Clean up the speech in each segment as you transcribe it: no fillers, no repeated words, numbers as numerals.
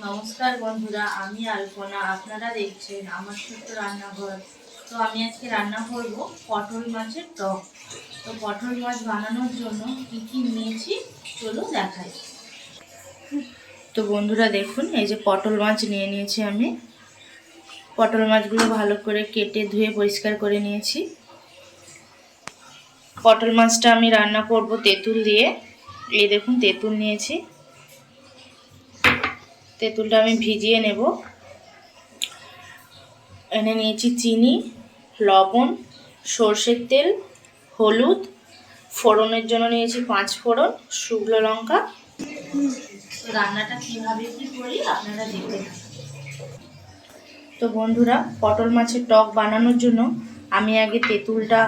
নমস্কার বন্ধুরা, আমি আলপনা। আপনারা দেখছেন আমার ছোট্ট রান্নাঘর। তো আমি আজকে রান্না করব পটল মাছের টক। তো পটল মাছ বানানোর জন্য কি কি নিয়েছি চলো দেখাই। তো বন্ধুরা দেখুন, এই যে পটল মাছ নিয়ে নিয়েছি আমি। পটল মাছগুলো ভালো করে কেটে ধুয়ে পরিষ্কার করে নিয়েছি। পটল মাছটা আমি রান্না করব তেঁতুল দিয়ে। এই দেখুন তেঁতুল নিয়েছি, তেঁতুলটা আমি ভিজিয়ে নেব। এনে নিয়েছি চিনি, লবণ, সর্ষের তেল, হলুদ, ফোড়নের জন্য নিয়েছি 5 ফোড়ন, শুকনো লঙ্কা। রান্নাটা কীভাবে কী করি আপনারা দেখতে থাকুন। তো বন্ধুরা, পটল মাছের টক বানানোর জন্য আমি আগে তেঁতুলটা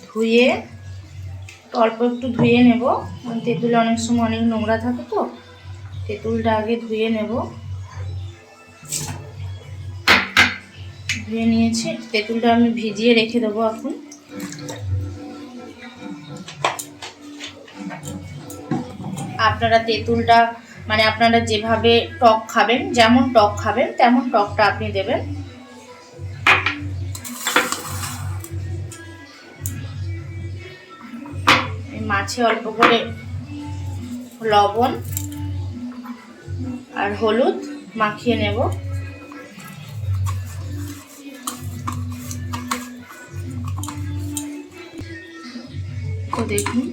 ধুয়ে অল্প একটু ধুয়ে নেব। তেঁতুলে অনেক সময় অনেক নোংরা থাকে, তো তেঁতুলটা আগে ধুয়ে নেব। ধুয়ে নিয়েছি, তেঁতুলটা আমি ভিজিয়ে রেখে দেবো এখন। আপনারা তেঁতুলটা আপনারা যেভাবে টক খাবেন, যেমন টক খাবেন তেমন টকটা আপনি দেবেন। মাছে অল্প করে লবণ আর হলুদ মাখিয়ে নেব। তো দেখুন,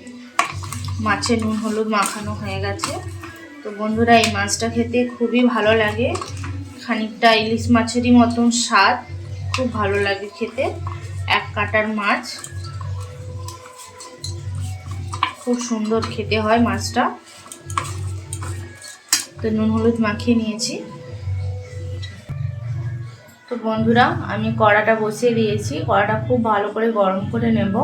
মাছে নুন হলুদ মাখানো হয়ে গেছে। তো বন্ধুরা, এই মাছটা খেতে খুবই ভালো লাগে, খানিকটা ইলিশ মাছেরই মতন স্বাদ, খুব ভালো লাগে খেতে। এক কাঁটার মাছ, খুব সুন্দর খেতে হয় মাছটা। তো নুন হলুদ মাখিয়ে নিয়েছি। তো বন্ধুরা, আমি কড়াটা বসিয়ে দিয়েছি। কড়াটা খুব ভালো করে গরম করে নেব।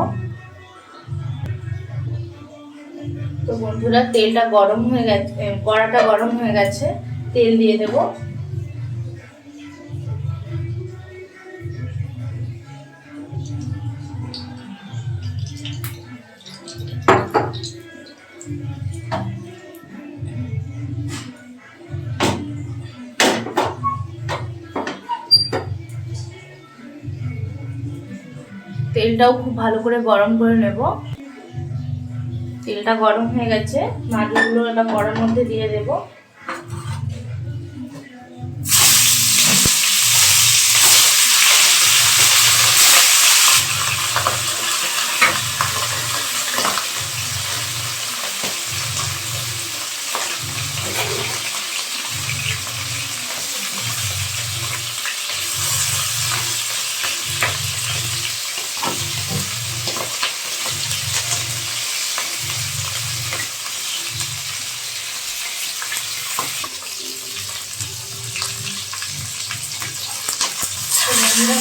তো বন্ধুরা, তেলটা গরম হয়ে গেছে, কড়াটা গরম হয়ে গেছে। তেল দিয়ে দেব। তেলটাও খুব ভালো করে গরম করে নেব। তেলটা গরম হয়ে গেছে, মাছগুলো এবার কড়ার মধ্যে দিয়ে দেব।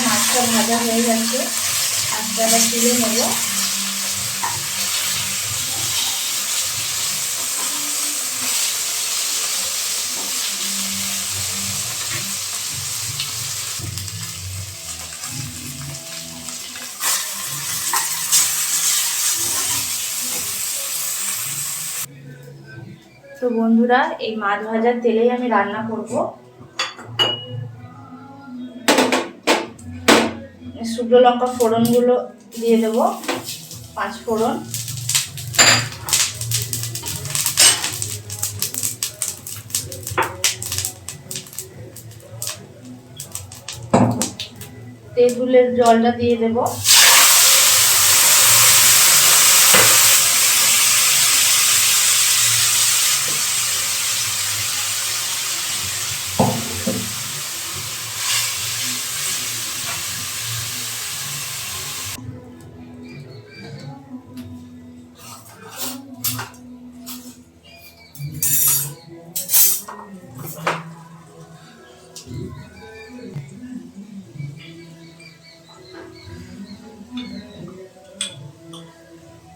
মাছটা ভাজা হয়ে গেছে, আস্তে তুলে নেব। তো বন্ধুরা, এই মাছ ভাজার তেলেই আমি রান্না করব। শুকনো লঙ্কা ফোড়নগুলো দিয়ে দেব, 5 ফোড়ন। তেঁতুলের জলটা দিয়ে দেব।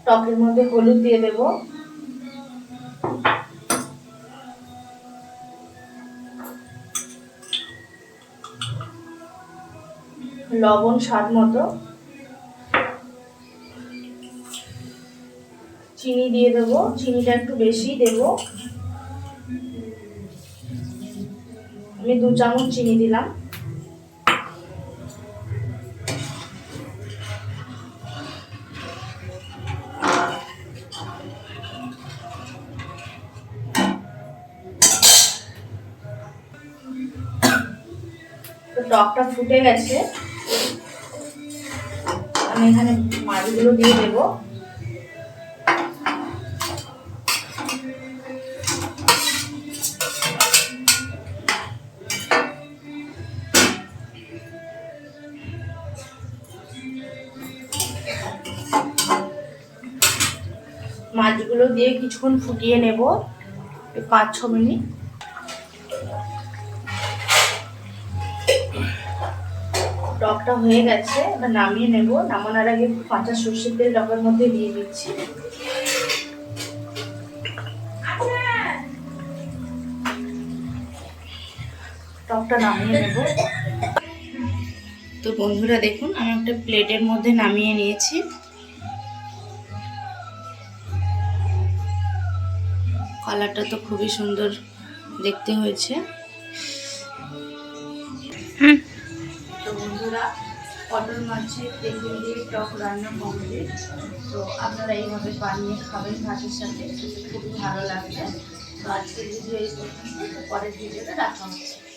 টকের মধ্যে হলুদ দিয়ে দেব। লবণ স্বাদ মতো, চিনি দিয়ে দেবো, চিনিটা একটু বেশি দেবো। আমি 2 চামচ চিনি দিলাম। তো টকটা ফুটে গেছে, আমি এখানে মাছগুলো দিয়ে দেবো। মাছগুলো দিয়ে কিছুক্ষণ ফুটিয়ে নেব, 5-6 মিনিট। টকটা হয়ে গেছে, এবার নামিয়ে নেব। নামানোর আগে কাঁচা সর্ষের তেল টকের মধ্যে দিয়ে দিচ্ছি। টকটা নামিয়ে নেব। তো বন্ধুরা দেখুন, আমি একটা প্লেটের মধ্যে নামিয়ে নিয়েছি। কালারটা তো খুবই সুন্দর দেখতে হয়েছে। তো বন্ধুরা, পটল মাছের তেঁতুল দিয়ে টক রান্না কমপ্লিট। তো আপনারা এইভাবে বানিয়ে খাবেন ভাতের সাথে, খুবই ভালো লাগবে। তো আজকের ভিডিও এই পর্যন্ত, পরের ভিডিওটা রাখা হচ্ছে।